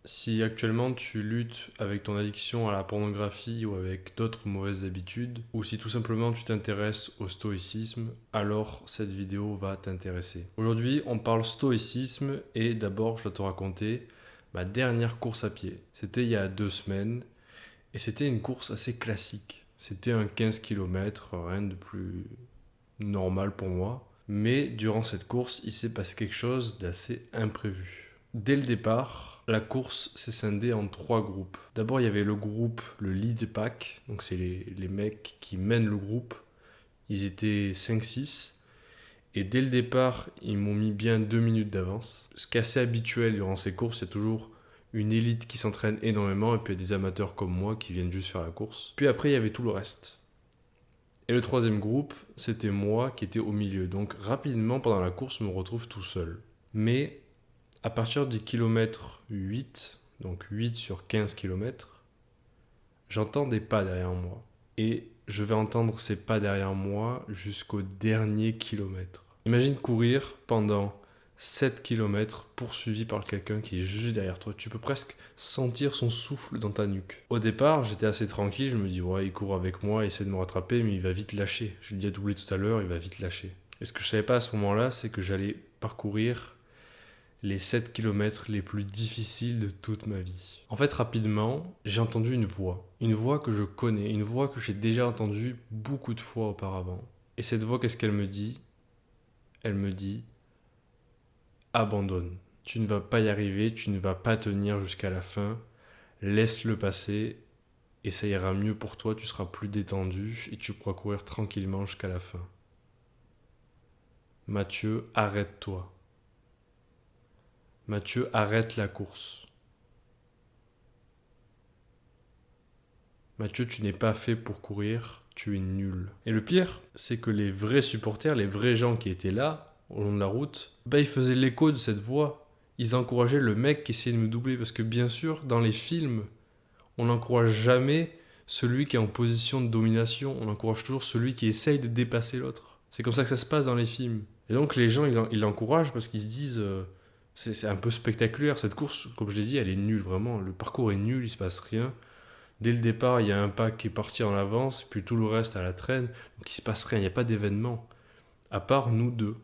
Si actuellement tu luttes avec ton addiction à la pornographie ou avec d'autres mauvaises habitudes, ou si tout simplement tu t'intéresses au stoïcisme, alors cette vidéo va t'intéresser. Aujourd'hui, on parle stoïcisme et d'abord je dois te raconter ma dernière course à pied. C'était il y a 2 semaines et c'était une course assez classique. C'était un 15 km, rien de plus normal pour moi. Mais durant cette course, il s'est passé quelque chose d'assez imprévu. Dès le départ, la course s'est scindée en 3 groupes. D'abord, il y avait le groupe, le lead pack, donc c'est les mecs qui mènent le groupe. Ils étaient 5-6. Et dès le départ, ils m'ont mis bien 2 minutes d'avance. Ce qui est assez habituel durant ces courses, c'est toujours une élite qui s'entraîne énormément et puis il y a des amateurs comme moi qui viennent juste faire la course. Puis après, il y avait tout le reste. Et le troisième groupe, c'était moi qui étais au milieu. Donc rapidement, pendant la course, je me retrouve tout seul. Mais à partir du kilomètre 8, donc 8 sur 15 kilomètres, j'entends des pas derrière moi. Et je vais entendre ces pas derrière moi jusqu'au dernier kilomètre. Imagine courir pendant 7 kilomètres poursuivi par quelqu'un qui est juste derrière toi. Tu peux presque sentir son souffle dans ta nuque. Au départ, j'étais assez tranquille. Je me dis, ouais, il court avec moi, il essaie de me rattraper, mais il va vite lâcher. Je l'ai déjà doublé tout à l'heure, il va vite lâcher. Et ce que je savais pas à ce moment-là, c'est que j'allais parcourir les 7 kilomètres les plus difficiles de toute ma vie. En fait, rapidement, j'ai entendu une voix. Une voix que je connais, une voix que j'ai déjà entendue beaucoup de fois auparavant. Et cette voix, qu'est-ce qu'elle me dit? Elle me dit, abandonne. Tu ne vas pas y arriver, tu ne vas pas tenir jusqu'à la fin. Laisse-le passer et ça ira mieux pour toi, tu seras plus détendu et tu pourras courir tranquillement jusqu'à la fin. Mathieu, arrête-toi. Mathieu, arrête la course. Mathieu, tu n'es pas fait pour courir, tu es nul. Et le pire, c'est que les vrais supporters, les vrais gens qui étaient là, au long de la route, ils faisaient l'écho de cette voix. Ils encourageaient le mec qui essayait de me doubler. Parce que bien sûr, dans les films, on n'encourage jamais celui qui est en position de domination. On encourage toujours celui qui essaye de dépasser l'autre. C'est comme ça que ça se passe dans les films. Et donc les gens, ils l'encouragent parce qu'ils se disent... c'est un peu spectaculaire. Cette course, comme je l'ai dit, elle est nulle, vraiment. Le parcours est nul, il se passe rien. Dès le départ, il y a un pack qui est parti en avance, puis tout le reste à la traîne. Donc il se passe rien, il n'y a pas d'événement. À part nous deux.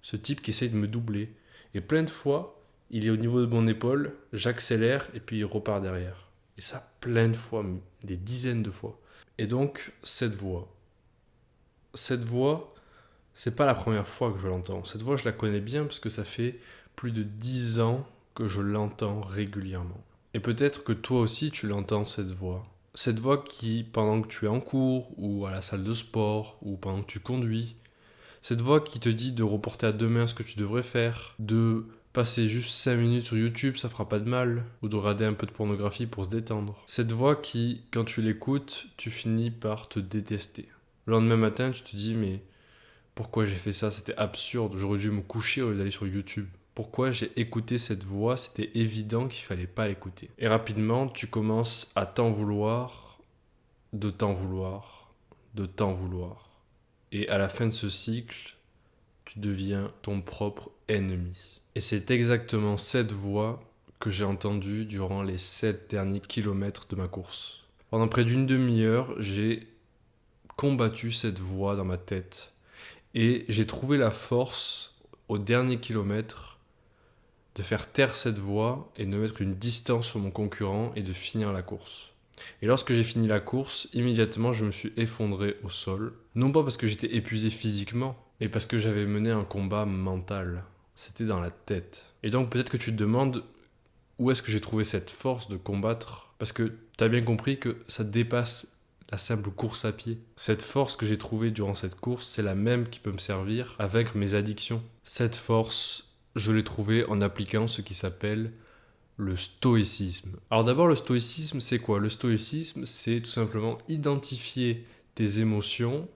Ce type qui essaye de me doubler. Et plein de fois, il est au niveau de mon épaule, j'accélère et puis il repart derrière. Et ça, plein de fois, des dizaines de fois. Et donc, cette voix, c'est pas la première fois que je l'entends. Cette voix, je la connais bien parce que ça fait plus de 10 ans que je l'entends régulièrement. Et peut-être que toi aussi, tu l'entends, cette voix. Cette voix qui, pendant que tu es en cours, ou à la salle de sport, ou pendant que tu conduis, cette voix qui te dit de reporter à demain ce que tu devrais faire, de passer juste 5 minutes sur YouTube, ça fera pas de mal, ou de regarder un peu de pornographie pour se détendre. Cette voix qui, quand tu l'écoutes, tu finis par te détester. Le lendemain matin, tu te dis, mais pourquoi j'ai fait ça? C'était absurde, j'aurais dû me coucher au lieu d'aller sur YouTube. Pourquoi j'ai écouté cette voix? C'était évident qu'il fallait pas l'écouter. Et rapidement, tu commences à t'en vouloir, de t'en vouloir, de t'en vouloir. Et à la fin de ce cycle, tu deviens ton propre ennemi. Et c'est exactement cette voix que j'ai entendue durant les 7 derniers kilomètres de ma course. Pendant près d'une demi-heure, j'ai combattu cette voix dans ma tête. Et j'ai trouvé la force, au dernier kilomètre, de faire taire cette voix et de mettre une distance sur mon concurrent et de finir la course. Et lorsque j'ai fini la course, immédiatement je me suis effondré au sol. Non pas parce que j'étais épuisé physiquement, mais parce que j'avais mené un combat mental. C'était dans la tête. Et donc peut-être que tu te demandes où est-ce que j'ai trouvé cette force de combattre. Parce que tu as bien compris que ça dépasse la simple course à pied. Cette force que j'ai trouvée durant cette course, c'est la même qui peut me servir à vaincre mes addictions. Cette force, je l'ai trouvée en appliquant ce qui s'appelle le stoïcisme. Alors d'abord, le stoïcisme, c'est quoi? Le stoïcisme, c'est tout simplement identifier tes émotions,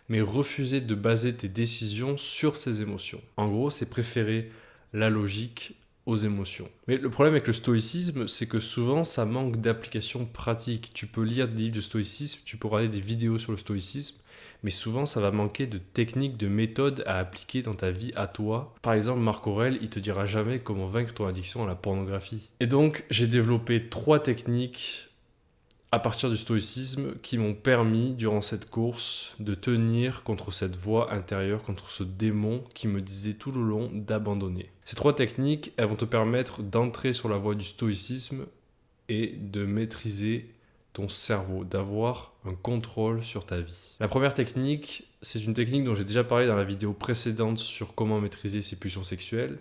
mais refuser de baser tes décisions sur ces émotions. En gros, c'est préférer la logique aux émotions. Mais le problème avec le stoïcisme, c'est que souvent, ça manque d'application pratique. Tu peux lire des livres de stoïcisme, tu peux regarder des vidéos sur le stoïcisme, Mais souvent, ça va manquer de techniques, de méthodes à appliquer dans ta vie à toi. Par exemple, Marc Aurèle, il te dira jamais comment vaincre ton addiction à la pornographie. Et donc, j'ai développé 3 techniques à partir du stoïcisme qui m'ont permis, durant cette course, de tenir contre cette voix intérieure, contre ce démon qui me disait tout le long d'abandonner. Ces 3 techniques, elles vont te permettre d'entrer sur la voie du stoïcisme et de maîtriser ton cerveau, d'avoir un contrôle sur ta vie. La première technique, c'est une technique dont j'ai déjà parlé dans la vidéo précédente sur comment maîtriser ses pulsions sexuelles.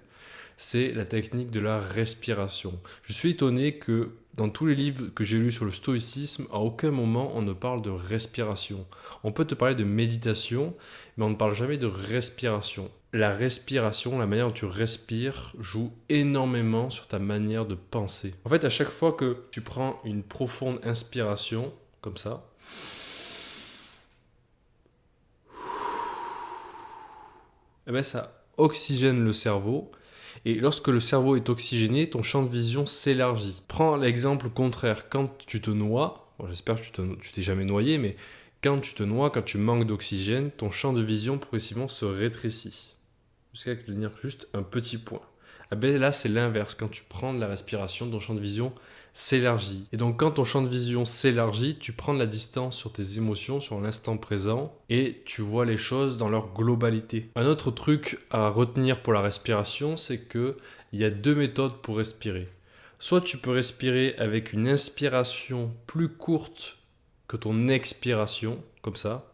C'est la technique de la respiration. Je suis étonné que dans tous les livres que j'ai lus sur le stoïcisme, à aucun moment on ne parle de respiration. On peut te parler de méditation, mais on ne parle jamais de respiration. La respiration, la manière dont tu respires, joue énormément sur ta manière de penser. En fait, à chaque fois que tu prends une profonde inspiration, comme ça, eh ben ça oxygène le cerveau. Et lorsque le cerveau est oxygéné, ton champ de vision s'élargit. Prends l'exemple contraire. Quand tu te noies, bon, j'espère que tu t'es jamais noyé, mais quand tu te noies, quand tu manques d'oxygène, ton champ de vision progressivement se rétrécit. Jusqu'à devenir juste un petit point. Ah ben là, c'est l'inverse. Quand tu prends de la respiration, ton champ de vision s'élargit. Et donc, quand ton champ de vision s'élargit, tu prends de la distance sur tes émotions, sur l'instant présent, et tu vois les choses dans leur globalité. Un autre truc à retenir pour la respiration, c'est que il y a 2 méthodes pour respirer. Soit tu peux respirer avec une inspiration plus courte que ton expiration, comme ça.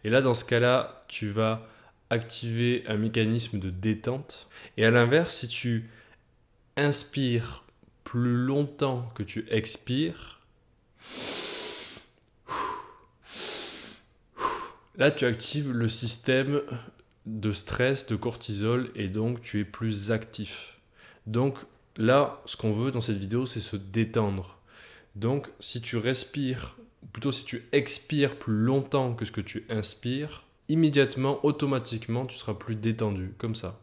Et là, dans ce cas-là, tu vas activer un mécanisme de détente. Et à l'inverse, si tu inspires plus longtemps que tu expires, là, tu actives le système de stress, de cortisol, et donc tu es plus actif. Donc là, ce qu'on veut dans cette vidéo, c'est se détendre. Donc, si tu respires, ou plutôt si tu expires plus longtemps que ce que tu inspires, immédiatement, automatiquement, tu seras plus détendu, comme ça.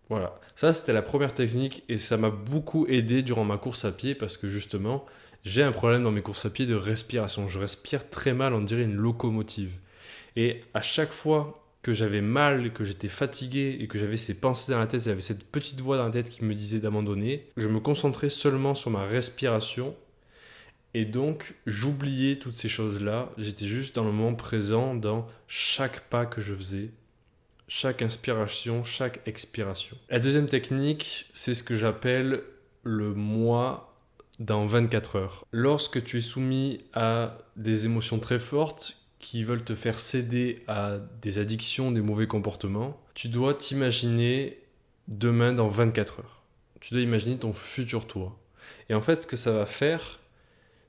Voilà, ça c'était la première technique et ça m'a beaucoup aidé durant ma course à pied parce que justement, j'ai un problème dans mes courses à pied de respiration. Je respire très mal, on dirait une locomotive. Et à chaque fois que j'avais mal, que j'étais fatigué et que j'avais ces pensées dans la tête, j'avais cette petite voix dans la tête qui me disait d'abandonner, je me concentrais seulement sur ma respiration et donc j'oubliais toutes ces choses-là. J'étais juste dans le moment présent, dans chaque pas que je faisais, chaque inspiration, chaque expiration. La deuxième technique, c'est ce que j'appelle le moi dans 24 heures. Lorsque tu es soumis à des émotions très fortes qui veulent te faire céder à des addictions, des mauvais comportements, tu dois t'imaginer demain dans 24 heures. Tu dois imaginer ton futur toi. Et en fait, ce que ça va faire,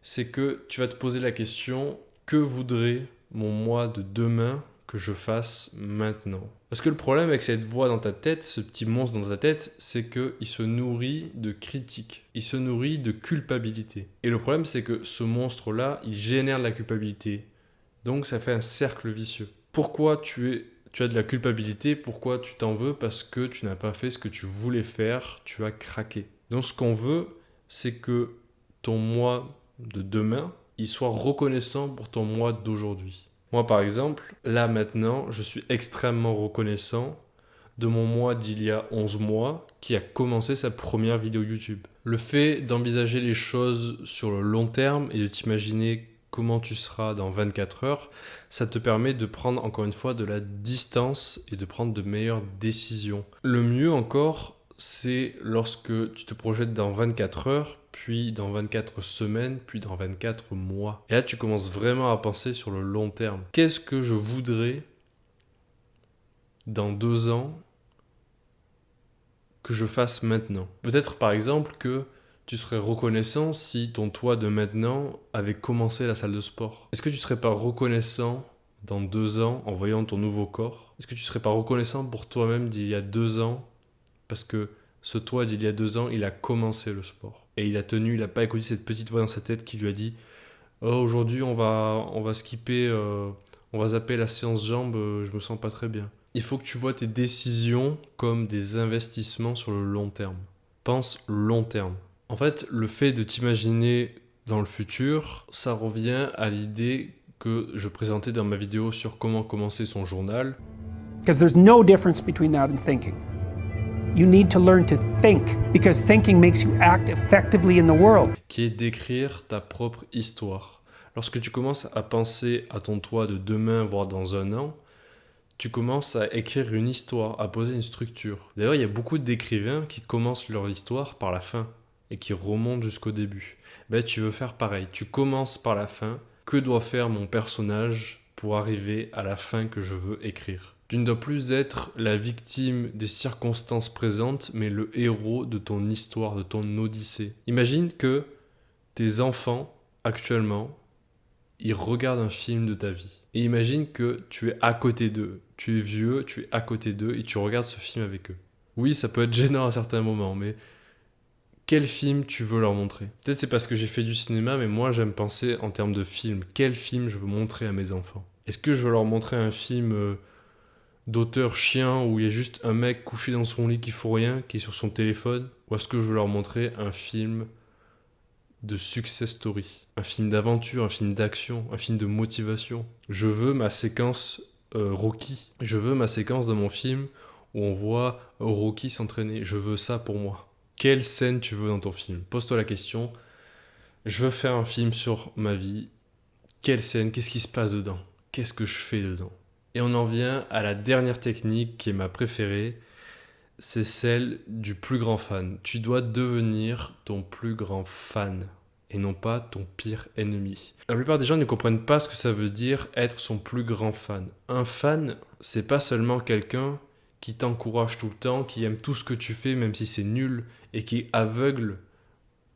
c'est que tu vas te poser la question, que voudrait mon moi de demain que je fasse maintenant? Parce que le problème avec cette voix dans ta tête, ce petit monstre dans ta tête, c'est qu'il se nourrit de critiques, il se nourrit de culpabilité. Et le problème, c'est que ce monstre-là, il génère de la culpabilité. Donc ça fait un cercle vicieux. Pourquoi tu as de la culpabilité? Pourquoi tu t'en veux? Parce que tu n'as pas fait ce que tu voulais faire, tu as craqué. Donc ce qu'on veut, c'est que ton moi de demain, il soit reconnaissant pour ton moi d'aujourd'hui. Moi, par exemple, là maintenant, je suis extrêmement reconnaissant de mon moi d'il y a 11 mois qui a commencé sa première vidéo YouTube. Le fait d'envisager les choses sur le long terme et de t'imaginer comment tu seras dans 24 heures, ça te permet de prendre encore une fois de la distance et de prendre de meilleures décisions. Le mieux encore, c'est lorsque tu te projettes dans 24 heures, puis dans 24 semaines, puis dans 24 mois. Et là, tu commences vraiment à penser sur le long terme. Qu'est-ce que je voudrais dans 2 ans que je fasse maintenant? Peut-être par exemple que tu serais reconnaissant si ton toi de maintenant avait commencé la salle de sport. Est-ce que tu serais pas reconnaissant dans 2 ans en voyant ton nouveau corps? Est-ce que tu serais pas reconnaissant pour toi-même d'il y a 2 ans parce que ce toi d'il y a 2 ans, il a commencé le sport. Et il n'a pas écouté cette petite voix dans sa tête qui lui a dit « Oh, aujourd'hui, on va skipper, on va zapper la séance jambes, je me sens pas très bien. » Il faut que tu vois tes décisions comme des investissements sur le long terme. pense long terme. En fait, le fait de t'imaginer dans le futur, ça revient à l'idée que je présentais dans ma vidéo sur comment commencer son journal. Because there's no difference between that and thinking. You need to learn to think, because thinking makes you act effectively in the world. Qui est d'écrire ta propre histoire. Lorsque tu commences à penser à ton toi de demain, voire dans un an, tu commences à écrire une histoire, à poser une structure. D'ailleurs, il y a beaucoup d'écrivains qui commencent leur histoire par la fin et qui remontent jusqu'au début. Ben, tu veux faire pareil. Tu commences par la fin. Que doit faire mon personnage pour arriver à la fin que je veux écrire? Tu ne dois plus être la victime des circonstances présentes, mais le héros de ton histoire, de ton odyssée. Imagine que tes enfants, actuellement, ils regardent un film de ta vie. Et imagine que tu es à côté d'eux. Tu es vieux, tu es à côté d'eux et tu regardes ce film avec eux. Oui, ça peut être gênant à certains moments, mais quel film tu veux leur montrer? Peut-être c'est parce que j'ai fait du cinéma, mais moi j'aime penser en termes de film. Quel film je veux montrer à mes enfants? Est-ce que je veux leur montrer un film d'auteur chien où il y a juste un mec couché dans son lit qui fout rien, qui est sur son téléphone? Ou est-ce que je veux leur montrer un film de success story, un film d'aventure, un film d'action, un film de motivation? Je veux ma séquence Rocky. Je veux ma séquence dans mon film où on voit Rocky s'entraîner. Je veux ça pour moi. Quelle scène tu veux dans ton film? Pose-toi la question. Je veux faire un film sur ma vie. Quelle scène? Qu'est-ce qui se passe dedans? Qu'est-ce que je fais dedans? Et on en vient à la dernière technique qui est ma préférée. C'est celle du plus grand fan. Tu dois devenir ton plus grand fan et non pas ton pire ennemi. La plupart des gens ne comprennent pas ce que ça veut dire être son plus grand fan. Un fan, c'est pas seulement quelqu'un qui t'encourage tout le temps, qui aime tout ce que tu fais même si c'est nul et qui est aveugle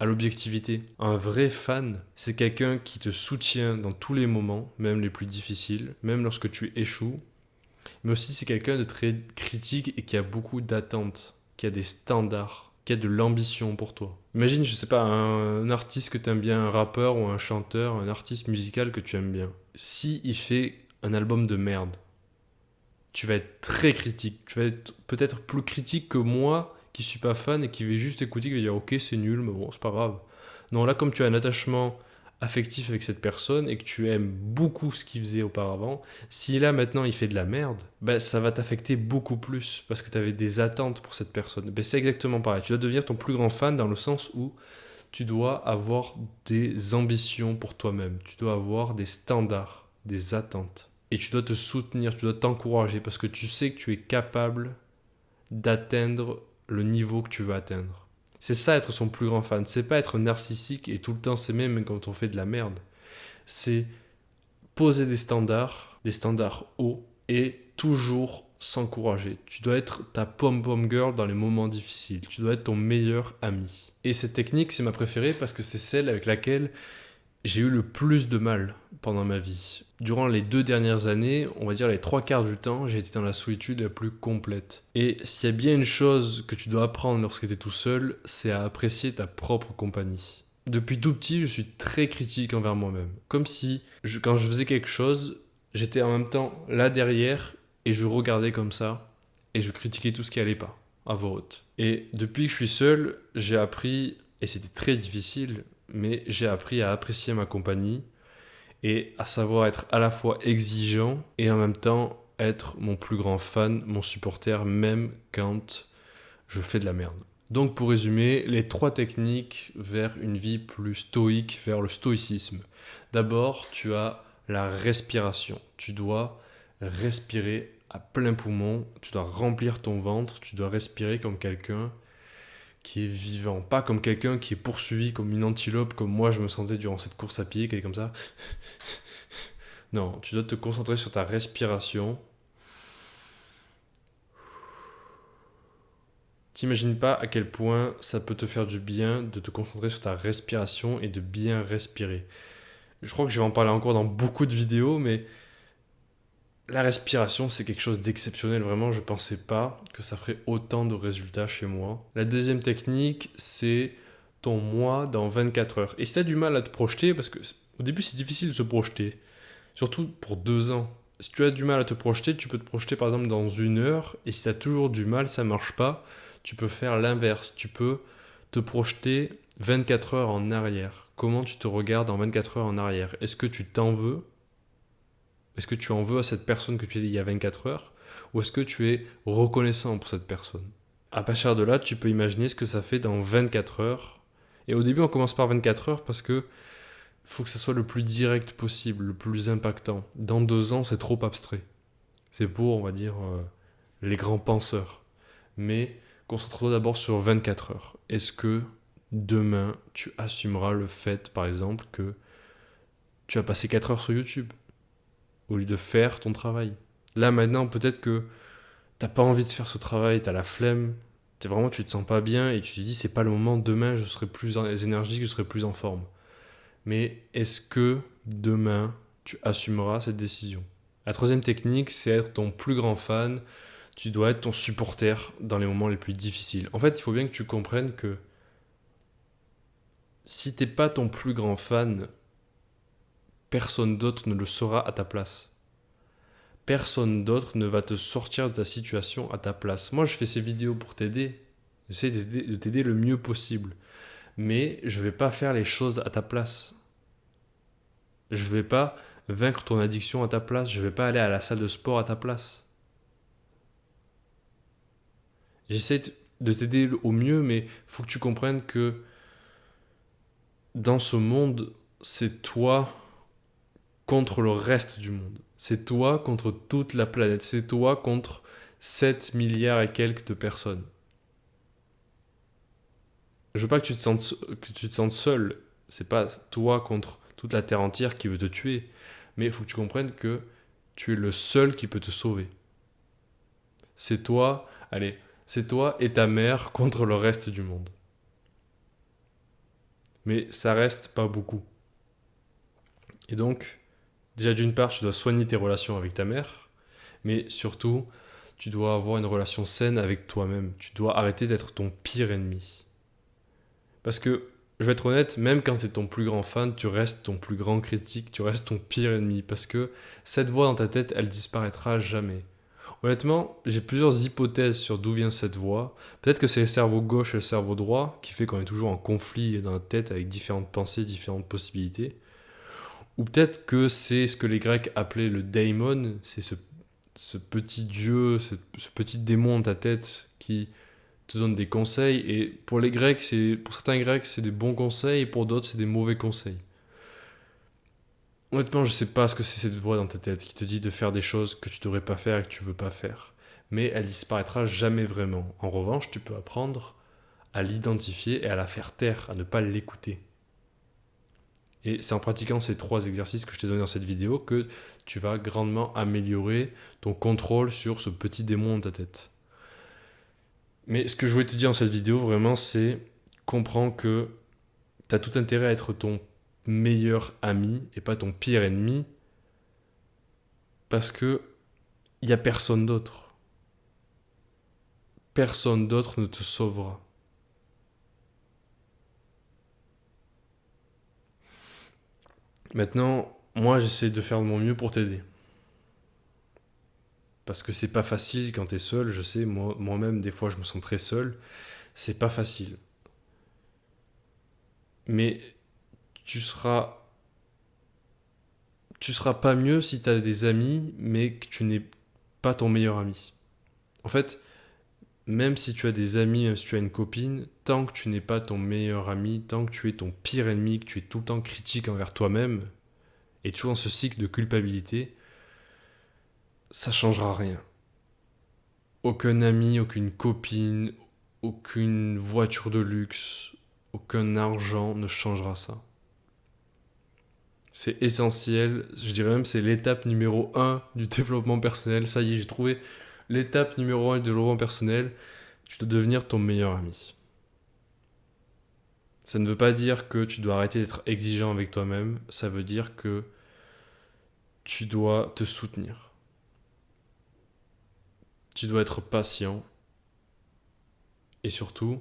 à l'objectivité. Un vrai fan, c'est quelqu'un qui te soutient dans tous les moments, même les plus difficiles, même lorsque tu échoues. Mais aussi c'est quelqu'un de très critique et qui a beaucoup d'attentes, qui a des standards, qui a de l'ambition pour toi. Imagine, je sais pas, un artiste que tu aimes bien, un rappeur ou un chanteur, un artiste musical que tu aimes bien. Si il fait un album de merde, tu vas être très critique. Tu vas être peut-être plus critique que moi qui suis pas fan et qui vais juste écouter, qui va dire ok c'est nul, mais bon c'est pas grave. Non, là comme tu as un attachement affectif avec cette personne et que tu aimes beaucoup ce qu'il faisait auparavant, si là maintenant il fait de la merde, bah, ça va t'affecter beaucoup plus parce que tu avais des attentes pour cette personne. Bah, c'est exactement pareil. Tu dois devenir ton plus grand fan dans le sens où tu dois avoir des ambitions pour toi-même. Tu dois avoir des standards, des attentes. Et tu dois te soutenir, tu dois t'encourager parce que tu sais que tu es capable d'atteindre le niveau que tu veux atteindre. C'est ça être son plus grand fan. C'est pas être narcissique et tout le temps s'aimer même quand on fait de la merde. C'est poser des standards hauts et toujours s'encourager. Tu dois être ta pom-pom girl dans les moments difficiles. Tu dois être ton meilleur ami. Et cette technique, c'est ma préférée parce que c'est celle avec laquelle j'ai eu le plus de mal pendant ma vie. Durant les 2 dernières années, on va dire les 3/4 du temps, j'ai été dans la solitude la plus complète. Et s'il y a bien une chose que tu dois apprendre lorsque tu es tout seul, c'est à apprécier ta propre compagnie. Depuis tout petit, je suis très critique envers moi-même. Comme si, quand je faisais quelque chose, j'étais en même temps là derrière et je regardais comme ça et je critiquais tout ce qui allait pas, à voix haute. Et depuis que je suis seul, j'ai appris, et c'était très difficile, mais j'ai appris à apprécier ma compagnie et à savoir être à la fois exigeant et en même temps être mon plus grand fan, mon supporter, même quand je fais de la merde. Donc pour résumer, les 3 techniques vers une vie plus stoïque, vers le stoïcisme. D'abord, tu as la respiration. Tu dois respirer à plein poumon, tu dois remplir ton ventre, tu dois respirer comme quelqu'un qui est vivant, pas comme quelqu'un qui est poursuivi comme une antilope, comme moi je me sentais durant cette course à pied, qui est comme ça. Non, tu dois te concentrer sur ta respiration. T'imagines pas à quel point ça peut te faire du bien de te concentrer sur ta respiration et de bien respirer. Je crois que je vais en parler encore dans beaucoup de vidéos, mais la respiration, c'est quelque chose d'exceptionnel. Vraiment, je pensais pas que ça ferait autant de résultats chez moi. La deuxième technique, c'est ton moi dans 24 heures. Et si tu as du mal à te projeter, parce que au début, c'est difficile de se projeter, surtout pour 2 ans. Si tu as du mal à te projeter, tu peux te projeter par exemple dans 1 heure. Et si tu as toujours du mal, ça marche pas, tu peux faire l'inverse. Tu peux te projeter 24 heures en arrière. Comment tu te regardes en 24 heures en arrière? Est-ce que tu t'en veux? Est-ce que tu en veux à cette personne que tu étais il y a 24 heures? Ou est-ce que tu es reconnaissant pour cette personne? À partir de là, tu peux imaginer ce que ça fait dans 24 heures. Et au début, on commence par 24 heures parce que faut que ça soit le plus direct possible, le plus impactant. Dans 2 ans, c'est trop abstrait. C'est pour, on va dire, les grands penseurs. Mais concentre-toi d'abord sur 24 heures. Est-ce que demain, tu assumeras le fait, par exemple, que tu as passé 4 heures sur YouTube au lieu de faire ton travail? Là, maintenant, peut-être que t'as pas envie de faire ce travail, t'as la flemme, tu te sens pas bien et tu te dis c'est pas le moment, demain je serai plus énergique, je serai plus en forme. Mais est-ce que demain tu assumeras cette décision? La troisième technique, c'est être ton plus grand fan. Tu dois être ton supporter dans les moments les plus difficiles. En fait, il faut bien que tu comprennes que si t'es pas ton plus grand fan, personne d'autre ne le sera à ta place. Personne d'autre ne va te sortir de ta situation à ta place. Moi, je fais ces vidéos pour t'aider. J'essaie de t'aider le mieux possible. Mais je ne vais pas faire les choses à ta place. Je ne vais pas vaincre ton addiction à ta place. Je ne vais pas aller à la salle de sport à ta place. J'essaie de t'aider au mieux, mais il faut que tu comprennes que dans ce monde, c'est toi contre le reste du monde. C'est toi contre toute la planète. C'est toi contre 7 milliards et quelques de personnes. Je veux pas que tu te sentes seul. C'est pas toi contre toute la terre entière qui veut te tuer. Mais il faut que tu comprennes que tu es le seul qui peut te sauver. C'est toi, allez, c'est toi et ta mère contre le reste du monde. Mais ça reste pas beaucoup. Et donc, déjà d'une part, tu dois soigner tes relations avec ta mère. Mais surtout, tu dois avoir une relation saine avec toi-même. Tu dois arrêter d'être ton pire ennemi. Parce que, je vais être honnête, même quand tu es ton plus grand fan, tu restes ton plus grand critique, tu restes ton pire ennemi. Parce que cette voix dans ta tête, elle disparaîtra jamais. Honnêtement, j'ai plusieurs hypothèses sur d'où vient cette voix. Peut-être que c'est le cerveau gauche et le cerveau droit qui fait qu'on est toujours en conflit dans la tête avec différentes pensées, différentes possibilités. Ou peut-être que c'est ce que les Grecs appelaient le daimon, c'est ce petit dieu, ce petit démon dans ta tête qui te donne des conseils. Et pour les Grecs, pour certains Grecs, c'est des bons conseils, et pour d'autres, c'est des mauvais conseils. Honnêtement, je sais pas ce que c'est cette voix dans ta tête qui te dit de faire des choses que tu devrais pas faire et que tu veux pas faire. Mais elle disparaîtra jamais vraiment. En revanche, tu peux apprendre à l'identifier et à la faire taire, à ne pas l'écouter. Et c'est en pratiquant ces 3 exercices que je t'ai donné dans cette vidéo que tu vas grandement améliorer ton contrôle sur ce petit démon dans ta tête. Mais ce que je voulais te dire dans cette vidéo, vraiment, c'est comprends que tu as tout intérêt à être ton meilleur ami et pas ton pire ennemi parce que il n'y a personne d'autre. Personne d'autre ne te sauvera. Maintenant, moi, j'essaie de faire de mon mieux pour t'aider. Parce que c'est pas facile quand t'es seul, je sais, moi-même, des fois, je me sens très seul. C'est pas facile. Mais tu seras, tu seras pas mieux si t'as des amis, mais que tu n'es pas ton meilleur ami. En fait, même si tu as des amis, même si tu as une copine, tant que tu n'es pas ton meilleur ami, tant que tu es ton pire ennemi, que tu es tout le temps critique envers toi-même, et toujours dans ce cycle de culpabilité, ça changera rien. Aucun ami, aucune copine, aucune voiture de luxe, aucun argent ne changera ça. C'est essentiel, je dirais même c'est l'étape numéro 1 du développement personnel. Ça y est, j'ai trouvé l'étape numéro 1 du développement personnel. Tu dois devenir ton meilleur ami. Ça ne veut pas dire que tu dois arrêter d'être exigeant avec toi-même, ça veut dire que tu dois te soutenir. Tu dois être patient et surtout,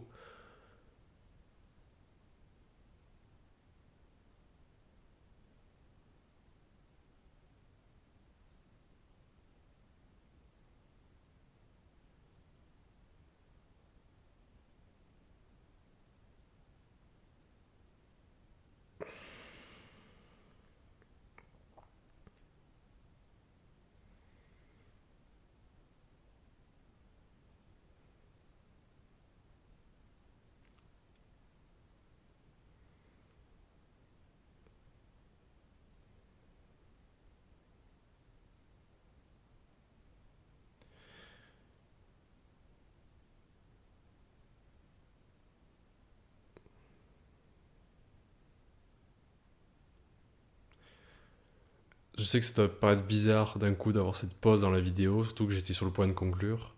Je sais que ça doit paraître bizarre d'un coup d'avoir cette pause dans la vidéo, surtout que j'étais sur le point de conclure.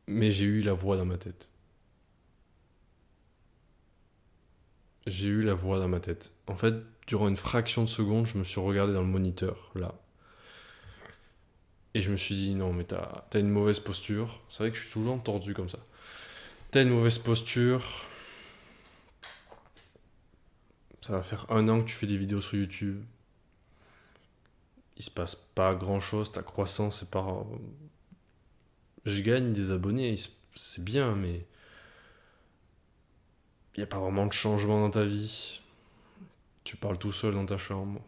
Mais j'ai eu la voix dans ma tête. J'ai eu la voix dans ma tête. En fait, durant une fraction de seconde, je me suis regardé dans le moniteur, là. Et je me suis dit, non, mais t'as une mauvaise posture. C'est vrai que je suis toujours tordu comme ça. T'as une mauvaise posture. Ça va faire 1 an que tu fais des vidéos sur YouTube. Il se passe pas grand chose. Ta croissance, c'est pas. Je gagne des abonnés, c'est bien, mais il n'y a pas vraiment de changement dans ta vie. Tu parles tout seul dans ta chambre.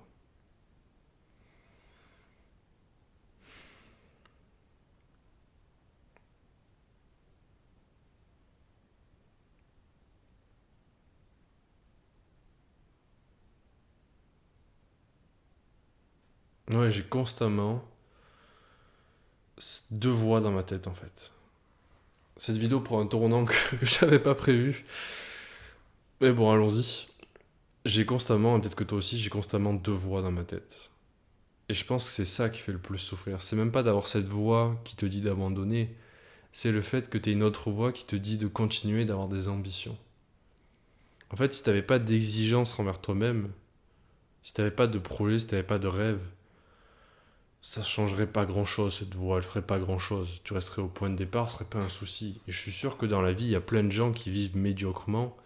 Ouais, j'ai constamment 2 voix dans ma tête en fait. Cette vidéo prend un tournant que j'avais pas prévu. Mais bon, allons-y. J'ai constamment, et peut-être que toi aussi, j'ai constamment 2 voix dans ma tête. Et je pense que c'est ça qui fait le plus souffrir. C'est même pas d'avoir cette voix qui te dit d'abandonner, c'est le fait que tu aies une autre voix qui te dit de continuer, d'avoir des ambitions. En fait, si t'avais pas d'exigence envers toi-même, si t'avais pas de projet, si t'avais pas de rêve, ça changerait pas grand-chose, cette voix, elle ferait pas grand-chose. Tu resterais au point de départ, ce serait pas un souci. Et je suis sûr que dans la vie, il y a plein de gens qui vivent médiocrement,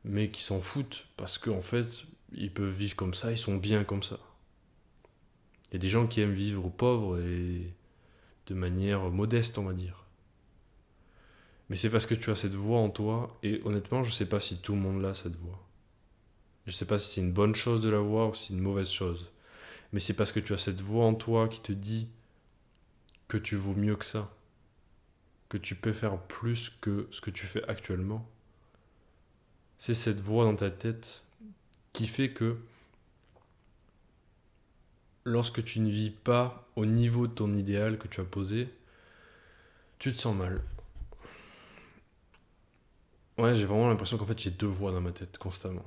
mais qui s'en foutent, parce qu'en fait, ils peuvent vivre comme ça, ils sont bien comme ça. Il y a des gens qui aiment vivre pauvres et de manière modeste, on va dire. Mais c'est parce que tu as cette voix en toi, et honnêtement, je sais pas si tout le monde l'a, cette voix. Je sais pas si c'est une bonne chose de la voir ou si c'est une mauvaise chose. Mais c'est parce que tu as cette voix en toi qui te dit que tu vaux mieux que ça, que tu peux faire plus que ce que tu fais actuellement. C'est cette voix dans ta tête qui fait que lorsque tu ne vis pas au niveau de ton idéal que tu as posé, tu te sens mal. Ouais, j'ai vraiment l'impression qu'en fait j'ai 2 voix dans ma tête constamment.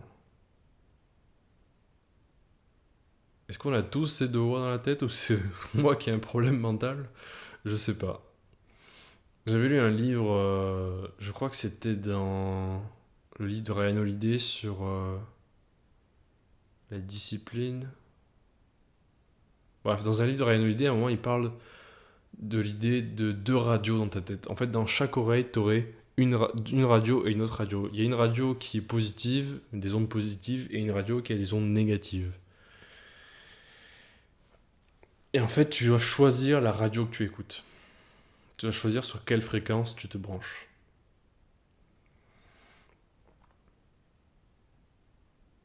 Est-ce qu'on a tous ces 2 voix dans la tête ou c'est moi qui ai un problème mental? Je sais pas. J'avais lu un livre, je crois que c'était dans le livre de Ryan Holiday sur la discipline. Bref, dans un livre de Ryan Holiday, à un moment, il parle de l'idée de 2 radios dans ta tête. En fait, dans chaque oreille, tu aurais une radio et une autre radio. Il y a une radio qui est positive, des ondes positives, et une radio qui a des ondes négatives. Et en fait, tu dois choisir la radio que tu écoutes. Tu dois choisir sur quelle fréquence tu te branches.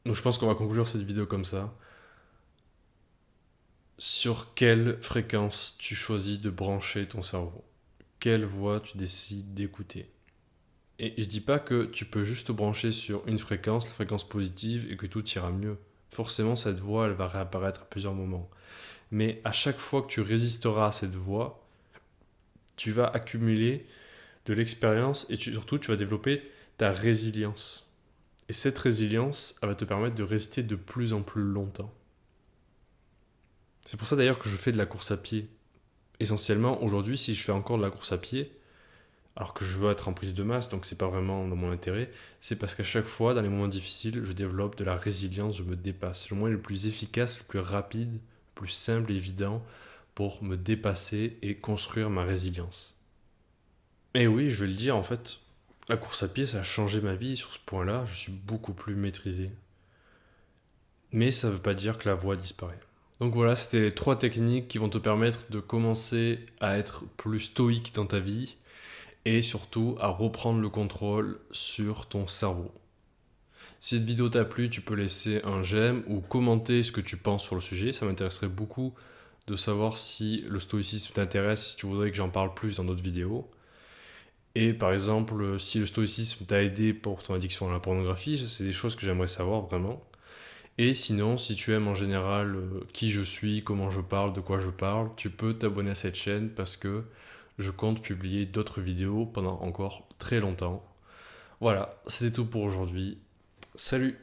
Donc je pense qu'on va conclure cette vidéo comme ça. Sur quelle fréquence tu choisis de brancher ton cerveau? Quelle voix tu décides d'écouter? Et je dis pas que tu peux juste te brancher sur une fréquence, la fréquence positive, et que tout ira mieux. Forcément, cette voix, elle va réapparaître à plusieurs moments. Mais à chaque fois que tu résisteras à cette voix, tu vas accumuler de l'expérience et surtout, tu vas développer ta résilience. Et cette résilience, elle va te permettre de résister de plus en plus longtemps. C'est pour ça d'ailleurs que je fais de la course à pied. Essentiellement, aujourd'hui, si je fais encore de la course à pied, alors que je veux être en prise de masse, donc c'est pas vraiment dans mon intérêt, c'est parce qu'à chaque fois, dans les moments difficiles, je développe de la résilience, je me dépasse. C'est le moyen le plus efficace, le plus rapide, le plus simple et évident pour me dépasser et construire ma résilience. Et oui, je vais le dire, en fait, la course à pied, ça a changé ma vie sur ce point-là, je suis beaucoup plus maîtrisé. Mais ça ne veut pas dire que la voix disparaît. Donc voilà, c'était les 3 techniques qui vont te permettre de commencer à être plus stoïque dans ta vie et surtout à reprendre le contrôle sur ton cerveau. Si cette vidéo t'a plu, tu peux laisser un j'aime ou commenter ce que tu penses sur le sujet. Ça m'intéresserait beaucoup de savoir si le stoïcisme t'intéresse, si tu voudrais que j'en parle plus dans d'autres vidéos. Et par exemple, si le stoïcisme t'a aidé pour ton addiction à la pornographie, c'est des choses que j'aimerais savoir vraiment. Et sinon, si tu aimes en général qui je suis, comment je parle, de quoi je parle, tu peux t'abonner à cette chaîne parce que je compte publier d'autres vidéos pendant encore très longtemps. Voilà, c'était tout pour aujourd'hui. Salut!